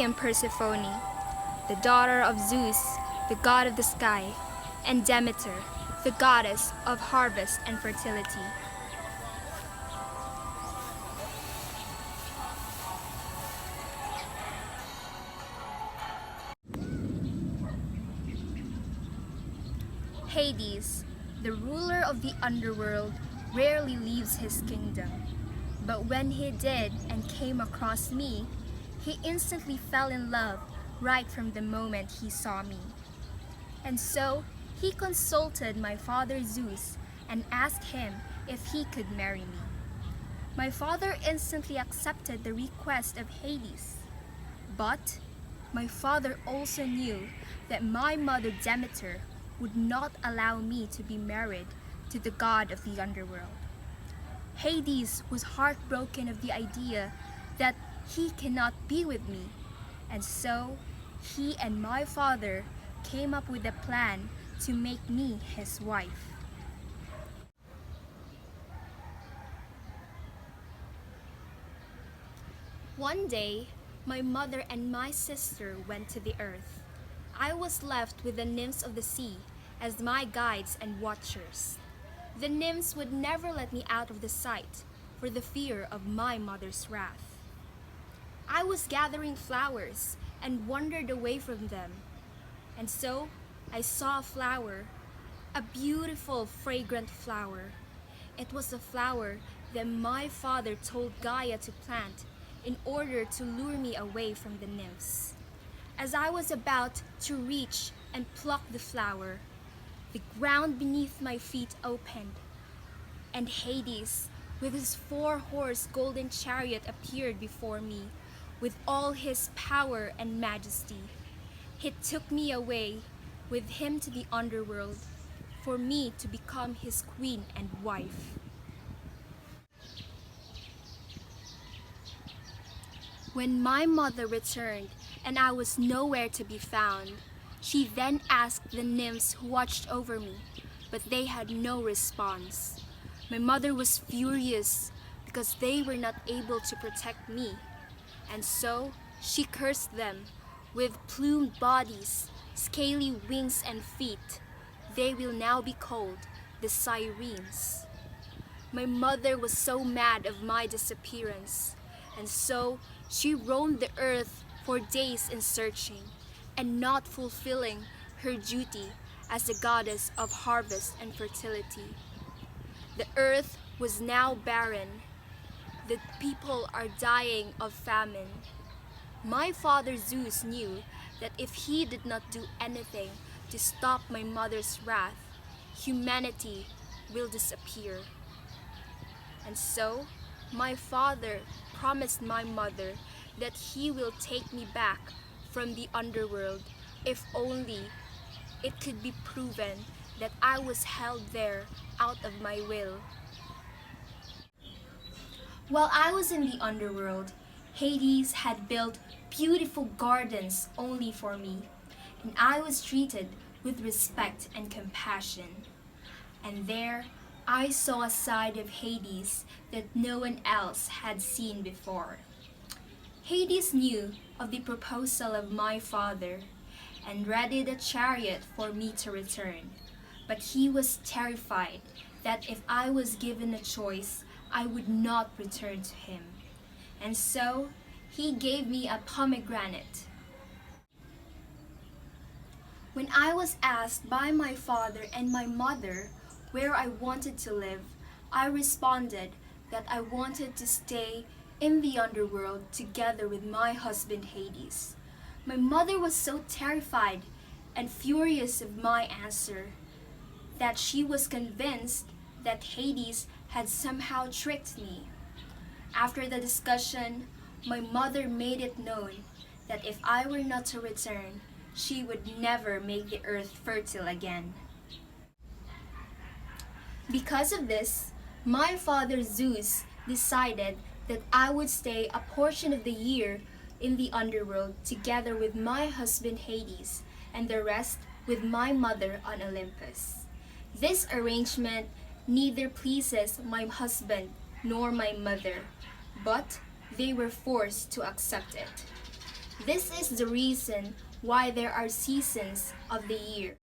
am Persephone, the daughter of Zeus, the god of the sky, and Demeter, the goddess of harvest and fertility. Hades, the ruler of the underworld, rarely leaves his kingdom. But when he did and came across me, he instantly fell in love right from the moment he saw me. And so he consulted my father Zeus and asked him if he could marry me. My father instantly accepted the request of Hades. But my father also knew that my mother Demeter would not allow me to be married to the god of the underworld. Hades was heartbroken of the idea that he cannot be with me, and so he and my father came up with a plan to make me his wife. One day, my mother and my sister went to the earth. I was left with the nymphs of the sea as my guides and watchers. The nymphs would never let me out of the sight for the fear of my mother's wrath. I was gathering flowers and wandered away from them. And so I saw a flower, a beautiful, fragrant flower. It was a flower that my father told Gaia to plant in order to lure me away from the nymphs. As I was about to reach and pluck the flower, the ground beneath my feet opened, and Hades, with his 4-horse golden chariot, appeared before me with all his power and majesty. He took me away with him to the underworld for me to become his queen and wife. When my mother returned and I was nowhere to be found, she then asked the nymphs who watched over me, but they had no response. My mother was furious because they were not able to protect me, and so she cursed them with plumed bodies, scaly wings and feet. They will now be called the Sirens. My mother was so mad of my disappearance, and so she roamed the earth for days in searching and not fulfilling her duty as the goddess of harvest and fertility. The earth was now barren. The people are dying of famine. My father Zeus knew that if he did not do anything to stop my mother's wrath, humanity will disappear. And so, my father promised my mother that he will take me back from the underworld if only it could be proven that I was held there out of my will. While I was in the underworld, Hades had built beautiful gardens only for me, and I was treated with respect and compassion. And there, I saw a side of Hades that no one else had seen before. Hades knew of the proposal of my father and readied a chariot for me to return, but he was terrified that if I was given a choice, I would not return to him. And so, he gave me a pomegranate. When I was asked by my father and my mother where I wanted to live, I responded that I wanted to stay in the underworld together with my husband Hades. My mother was so terrified and furious of my answer that she was convinced that Hades had somehow tricked me. After the discussion, my mother made it known that if I were not to return, she would never make the earth fertile again. Because of this, my father Zeus decided that I would stay a portion of the year in the underworld together with my husband Hades and the rest with my mother on Olympus. This arrangement neither pleases my husband nor my mother, but they were forced to accept it. This is the reason why there are seasons of the year.